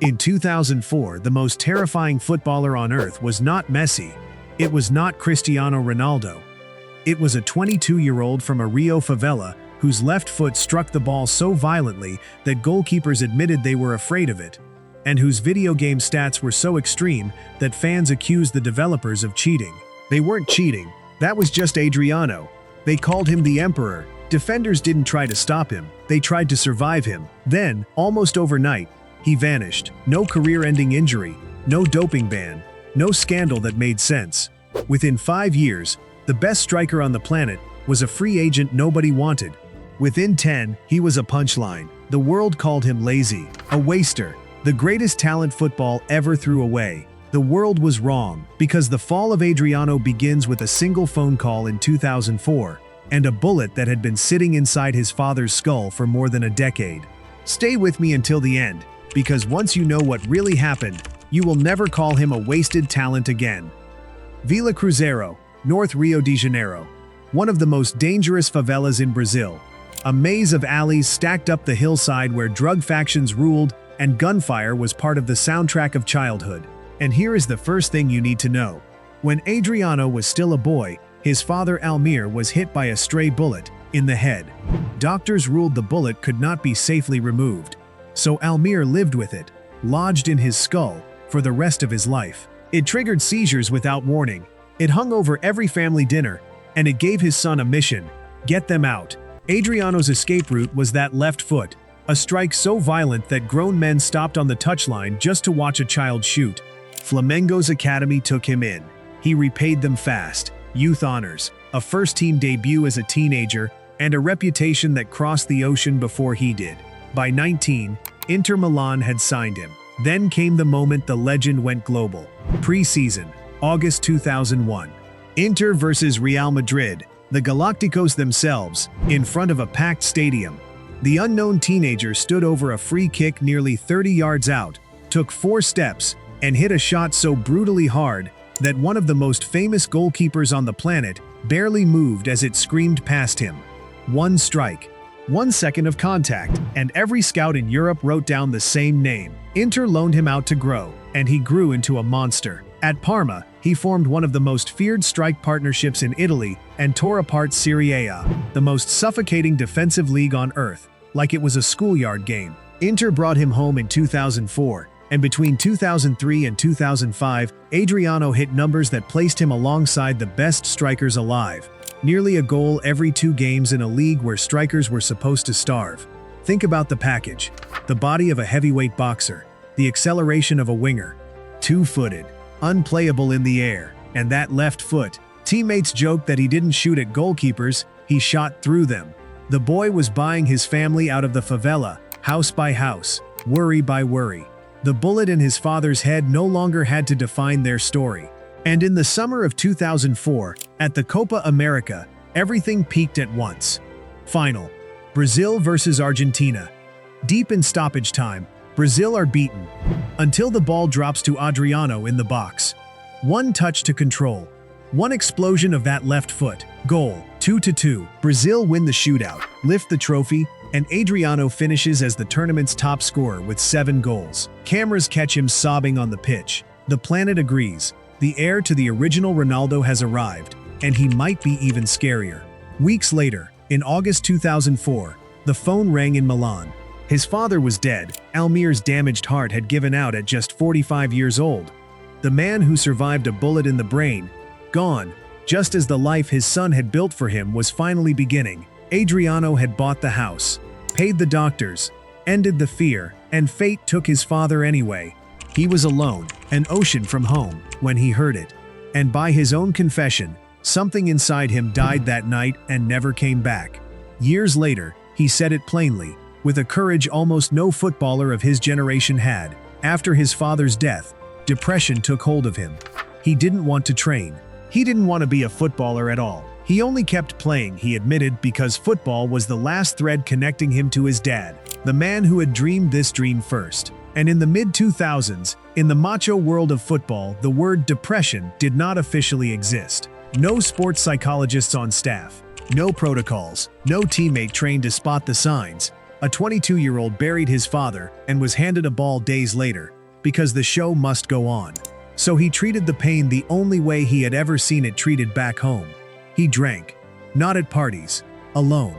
In 2004, the most terrifying footballer on earth was not Messi. It was not Cristiano Ronaldo. It was a 22-year-old from a Rio favela whose left foot struck the ball so violently that goalkeepers admitted they were afraid of it, and whose video game stats were so extreme that fans accused the developers of cheating. They weren't cheating. That was just Adriano. They called him the Emperor. Defenders didn't try to stop him. They tried to survive him. Then, almost overnight, he vanished. No career-ending injury, no doping ban, no scandal that made sense. Within 5 years, the best striker on the planet was a free agent nobody wanted. Within 10, he was a punchline. The world called him lazy, a waster, the greatest talent football ever threw away. The world was wrong, because the fall of Adriano begins with a single phone call in 2004, and a bullet that had been sitting inside his father's skull for more than a decade. Stay with me until the end, because once you know what really happened, you will never call him a wasted talent again. Vila Cruzeiro, North Rio de Janeiro, one of the most dangerous favelas in Brazil. A maze of alleys stacked up the hillside where drug factions ruled and gunfire was part of the soundtrack of childhood. And here is the first thing you need to know. When Adriano was still a boy, his father Almir was hit by a stray bullet in the head. Doctors ruled the bullet could not be safely removed, so Almir lived with it, lodged in his skull, for the rest of his life. It triggered seizures without warning. It hung over every family dinner, and it gave his son a mission: get them out. Adriano's escape route was that left foot, a strike so violent that grown men stopped on the touchline just to watch a child shoot. Flamengo's academy took him in. He repaid them fast: youth honors, a first-team debut as a teenager, and a reputation that crossed the ocean before he did. By 19, Inter Milan had signed him. Then came the moment the legend went global. Pre-season, August 2001. Inter versus Real Madrid, the Galacticos themselves, in front of a packed stadium. The unknown teenager stood over a free kick nearly 30 yards out, took 4 steps, and hit a shot so brutally hard that one of the most famous goalkeepers on the planet barely moved as it screamed past him. One strike, 1 second of contact, and every scout in Europe wrote down the same name. Inter loaned him out to grow, and he grew into a monster. At Parma, he formed one of the most feared strike partnerships in Italy and tore apart Serie A, the most suffocating defensive league on earth, like it was a schoolyard game. Inter brought him home in 2004, and between 2003 and 2005, Adriano hit numbers that placed him alongside the best strikers alive. Nearly a goal every 2 games in a league where strikers were supposed to starve. Think about the package: the body of a heavyweight boxer, the acceleration of a winger, 2-footed, unplayable in the air, and that left foot. Teammates joked that he didn't shoot at goalkeepers, he shot through them. The boy was buying his family out of the favela, house by house, worry by worry. The bullet in his father's head no longer had to define their story. And in the summer of 2004, at the Copa America, everything peaked at once. Final: Brazil versus Argentina. Deep in stoppage time, Brazil are beaten, until the ball drops to Adriano in the box. One touch to control. One explosion of that left foot. Goal, 2-2. Brazil win the shootout, lift the trophy, and Adriano finishes as the tournament's top scorer with 7 goals. Cameras catch him sobbing on the pitch. The planet agrees. The heir to the original Ronaldo has arrived, and he might be even scarier. Weeks later, in August 2004, the phone rang in Milan. His father was dead. Almir's damaged heart had given out at just 45 years old. The man who survived a bullet in the brain, gone, just as the life his son had built for him was finally beginning. Adriano had bought the house, paid the doctors, ended the fear, and fate took his father anyway. He was alone, an ocean from home, when he heard it. And by his own confession, something inside him died that night and never came back. Years later, he said it plainly, with a courage almost no footballer of his generation had. After his father's death, depression took hold of him. He didn't want to train. He didn't want to be a footballer at all. He only kept playing, he admitted, because football was the last thread connecting him to his dad, the man who had dreamed this dream first. And in the mid-2000s, in the macho world of football, the word depression did not officially exist. No sports psychologists on staff, no protocols, no teammate trained to spot the signs. A 22-year-old buried his father and was handed a ball days later, because the show must go on. So he treated the pain the only way he had ever seen it treated back home. He drank. Not at parties. Alone.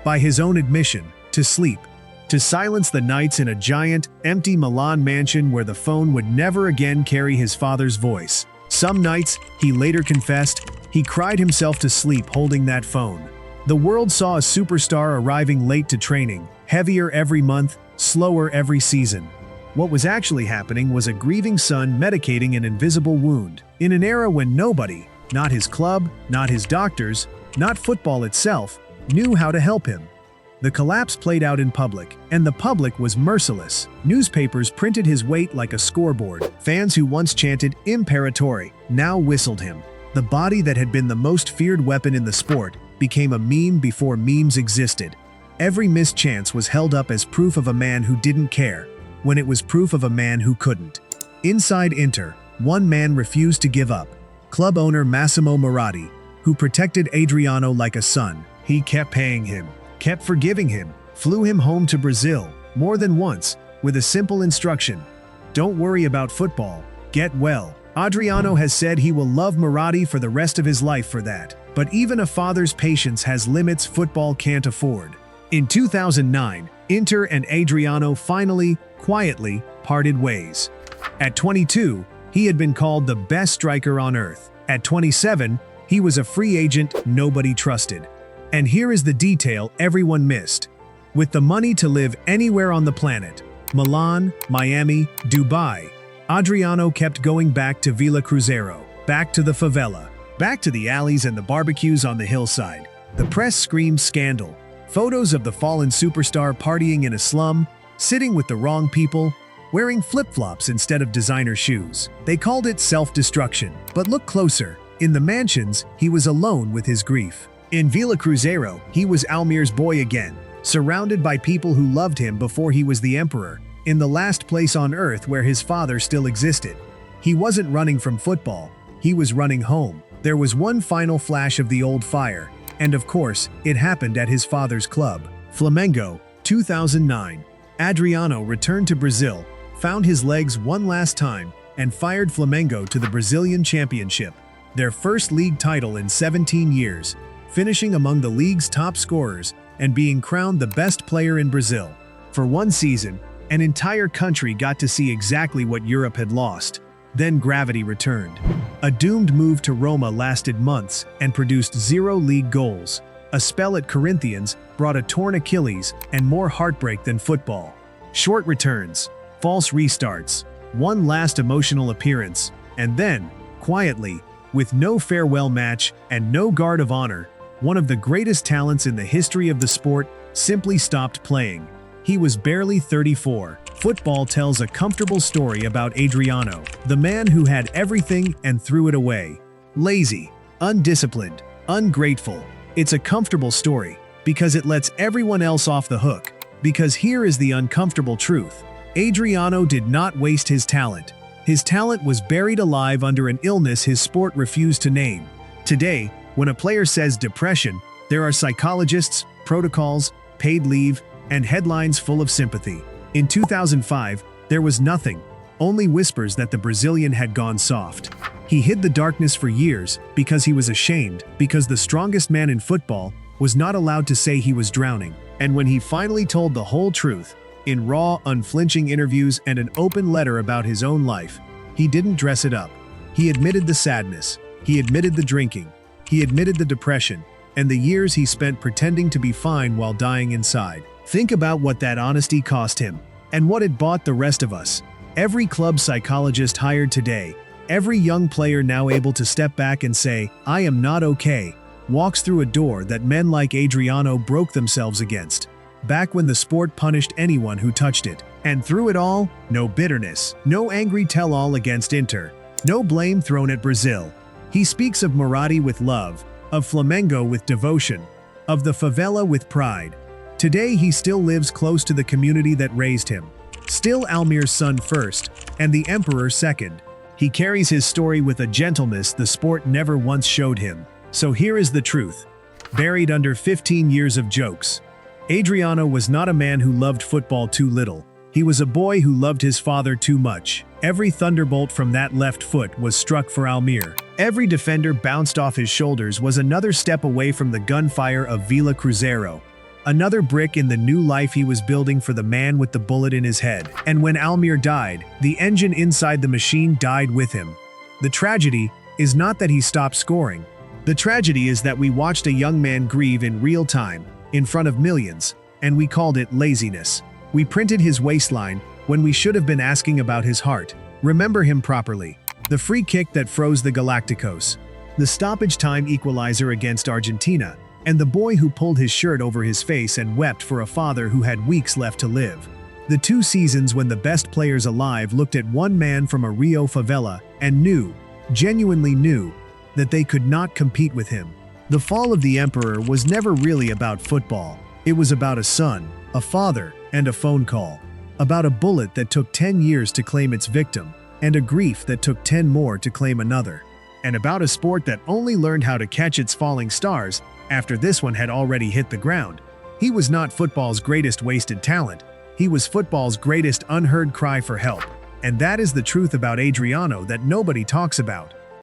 By his own admission, to sleep. To silence the nights in a giant, empty Milan mansion where the phone would never again carry his father's voice. Some nights, he later confessed, he cried himself to sleep holding that phone. The world saw a superstar arriving late to training, heavier every month, slower every season. What was actually happening was a grieving son medicating an invisible wound, in an era when nobody, not his club, not his doctors, not football itself, knew how to help him. The collapse played out in public, and the public was merciless. Newspapers printed his weight like a scoreboard. Fans who once chanted "Imperatore" now whistled him. The body that had been the most feared weapon in the sport became a meme before memes existed. Every missed chance was held up as proof of a man who didn't care, when it was proof of a man who couldn't. Inside Inter, one man refused to give up. Club owner Massimo Moratti, who protected Adriano like a son. He kept paying him, kept forgiving him, flew him home to Brazil, more than once, with a simple instruction: don't worry about football, get well. Adriano has said he will love Moratti for the rest of his life for that. But even a father's patience has limits football can't afford. In 2009, Inter and Adriano finally, quietly, parted ways. At 22, he had been called the best striker on earth. At 27, he was a free agent nobody trusted. And here is the detail everyone missed. With the money to live anywhere on the planet, Milan, Miami, Dubai, Adriano kept going back to Villa Cruzeiro, back to the favela, back to the alleys and the barbecues on the hillside. The press screamed scandal. Photos of the fallen superstar partying in a slum, sitting with the wrong people, wearing flip-flops instead of designer shoes. They called it self-destruction. But look closer. In the mansions, he was alone with his grief. In Villa Cruzeiro, he was Almir's boy again, surrounded by people who loved him before he was the emperor, in the last place on earth where his father still existed. He wasn't running from football. He was running home. There was one final flash of the old fire, and of course, it happened at his father's club. Flamengo, 2009. Adriano returned to Brazil, found his legs one last time, and fired Flamengo to the Brazilian Championship, their first league title in 17 years, finishing among the league's top scorers and being crowned the best player in Brazil. For one season, an entire country got to see exactly what Europe had lost. Then gravity returned. A doomed move to Roma lasted months and produced 0 league goals. A spell at Corinthians brought a torn Achilles and more heartbreak than football. Short returns, false restarts, one last emotional appearance, and then, quietly, with no farewell match and no guard of honor, one of the greatest talents in the history of the sport simply stopped playing. He was barely 34. Football tells a comfortable story about Adriano, the man who had everything and threw it away. Lazy, undisciplined, ungrateful. It's a comfortable story because it lets everyone else off the hook. Because here is the uncomfortable truth. Adriano did not waste his talent. His talent was buried alive under an illness his sport refused to name. Today, when a player says depression, there are psychologists, protocols, paid leave, and headlines full of sympathy. In 2005, there was nothing, only whispers that the Brazilian had gone soft. He hid the darkness for years because he was ashamed, because the strongest man in football was not allowed to say he was drowning. And when he finally told the whole truth, in raw, unflinching interviews and an open letter about his own life, he didn't dress it up. He admitted the sadness, he admitted the drinking, he admitted the depression, and the years he spent pretending to be fine while dying inside. Think about what that honesty cost him, and what it bought the rest of us. Every club psychologist hired today, every young player now able to step back and say, "I am not okay," walks through a door that men like Adriano broke themselves against. Back when the sport punished anyone who touched it. And through it all, no bitterness, no angry tell-all against Inter, no blame thrown at Brazil. He speaks of Moratti with love, of Flamengo with devotion, of the favela with pride. Today he still lives close to the community that raised him. Still Almir's son first, and the emperor second. He carries his story with a gentleness the sport never once showed him. So here is the truth. Buried under 15 years of jokes, Adriano was not a man who loved football too little. He was a boy who loved his father too much. Every thunderbolt from that left foot was struck for Almir. Every defender bounced off his shoulders was another step away from the gunfire of Villa Cruzeiro. Another brick in the new life he was building for the man with the bullet in his head. And when Almir died, the engine inside the machine died with him. The tragedy is not that he stopped scoring. The tragedy is that we watched a young man grieve in real time, in front of millions, and we called it laziness. We printed his waistline when we should have been asking about his heart. Remember him properly. The free kick that froze the Galacticos, the stoppage time equalizer against Argentina, and the boy who pulled his shirt over his face and wept for a father who had weeks left to live. The 2 seasons when the best players alive looked at one man from a Rio favela and knew, genuinely knew, that they could not compete with him. The fall of the emperor was never really about football. It was about a son, a father, and a phone call. About a bullet that took 10 years to claim its victim, and a grief that took 10 more to claim another. And about a sport that only learned how to catch its falling stars after this one had already hit the ground. He was not football's greatest wasted talent. He was football's greatest unheard cry for help. And that is the truth about Adriano that nobody talks about.